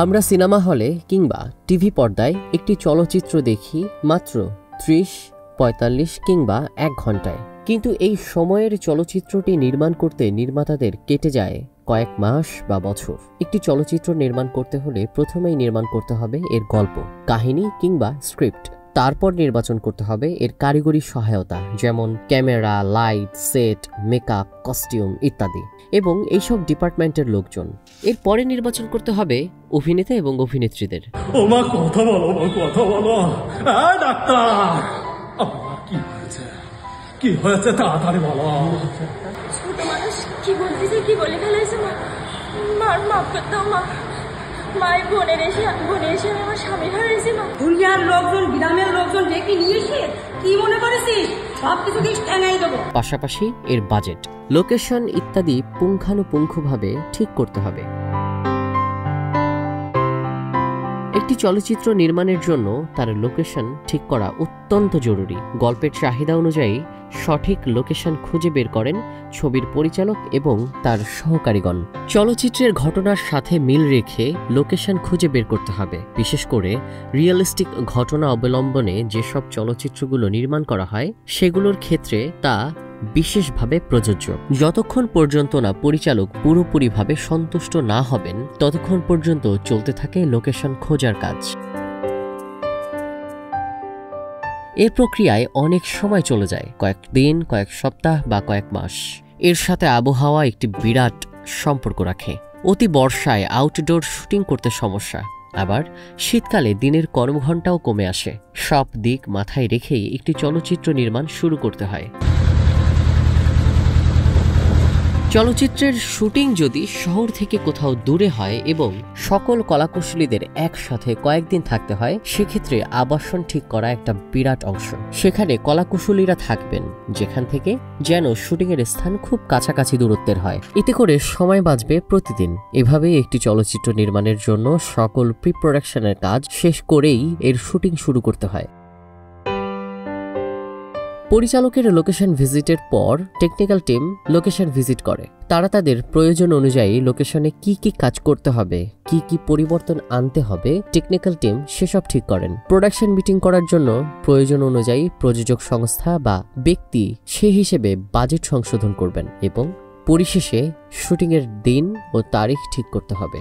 আমরা সিনেমা হলে কিংবা টিভি পর্দায় একটি চলচ্চিত্র দেখি মাত্র 30-45 কিংবা 1 ঘন্টায়, কিন্তু এই সময়ের চলচ্চিত্রটি নির্মাণ করতে নির্মাতাদের কেটে যায় কয়েক মাস বা বছর। একটি চলচ্চিত্র নির্মাণ করতে হলে প্রথমেই নির্মাণ করতে হবে এর গল্প, কাহিনী কিংবা স্ক্রিপ্ট। তারপর নির্বাচন করতে হবে এর কারিগরি সহায়তা, যেমন camera, light, set, makeup, costume ইত্যাদি, এবং এইসব ডিপার্টমেন্টের লোকজন। এরপরে নির্বাচন করতে হবে অভিনেতা এবং অভিনেত্রীদের। ওমা কথা বলো, কথা বলো। ডাক্তার, কি হয়েছে? কি হয়েছে তাড়াতাড়ি বলো। ছোট মানুষ কি বলতেছে, কি বলে ফেলেছে। মার মাফ করতে দাও মা। মায়ের বোনের এসে আমি আমার স্বামী হারাইছি মা। দুনিয়ার লোকজন, গ্রামের লোকজন ডেকে নিয়ে এসে কি মনে করেছিস সবকিছু ঠেঙাই দেবো। পাশাপাশি এর বাজেট, লোকেশন ইত্যাদি পুঙ্খানুপুঙ্খভাবে ঠিক করতে হবে। একটি চলচ্চিত্র নির্মাণের জন্য তার লোকেশন ঠিক করা অত্যন্ত জরুরি। গল্পের চাহিদা অনুযায়ী সঠিক লোকেশন খুঁজে বের করেন ছবির পরিচালক এবং তার সহকারীগণ। চলচ্চিত্রের ঘটনার সাথে মিল রেখে লোকেশন খুঁজে বের করতে হবে। বিশেষ করে রিয়েলিস্টিক ঘটনা অবলম্বনে যেসব চলচ্চিত্রগুলো নির্মাণ করা হয় সেগুলোর ক্ষেত্রে তা বিশেষভাবে প্রযোজ্য। যতক্ষণ পর্যন্ত না পরিচালক পুরোপুরিভাবে সন্তুষ্ট না হবেন ততক্ষণ পর্যন্ত চলতে থাকে লোকেশন খোঁজার কাজ। এই প্রক্রিয়ায় অনেক সময় চলে যায়, কয়েক দিন, কয়েক সপ্তাহ বা কয়েক মাস। এর সাথে আবহাওয়া একটি বিরাট সম্পর্ক রাখে। অতি বর্ষায় আউটডোর শুটিং করতে সমস্যা, আবার শীতকালে দিনের কর্মঘণ্টাও কমে আসে। সব দিক মাথায় রেখেই একটি চলচ্চিত্র নির্মাণ শুরু করতে হয়। চলচ্চিত্রের শুটিং যদি শহর থেকে কোথাও দূরে হয় এবং সকল কলাকুশলীদের একসাথে কয়েকদিন থাকতে হয়, সেক্ষেত্রে আবাসন ঠিক করা একটা বিরাট অংশ। সেখানে কলাকুশলীরা থাকবেন যেখান থেকে যেন শুটিংয়ের স্থান খুব কাছাকাছি দূরত্বের হয়। এতে করে সময় বাঁচবে প্রতিদিন। এভাবেই একটি চলচ্চিত্র নির্মাণের জন্য সকল প্রি প্রোডাকশনের কাজ শেষ করেই এর শুটিং শুরু করতে হয়। পরিচালকের লোকেশন ভিজিটের পর টেকনিক্যাল টিম লোকেশন ভিজিট করে। তারা তাদের প্রয়োজন অনুযায়ী লোকেশনে কি কি কাজ করতে হবে, কি কি পরিবর্তন আনতে হবে, টেকনিক্যাল টিম সেসব ঠিক করেন। প্রোডাকশন মিটিং করার জন্য প্রয়োজন অনুযায়ী প্রযোজক সংস্থা বা ব্যক্তি সেই হিসেবে বাজেট সংশোধন করবেন এবং পরিশেষে শুটিংয়ের দিন ও তারিখ ঠিক করতে হবে।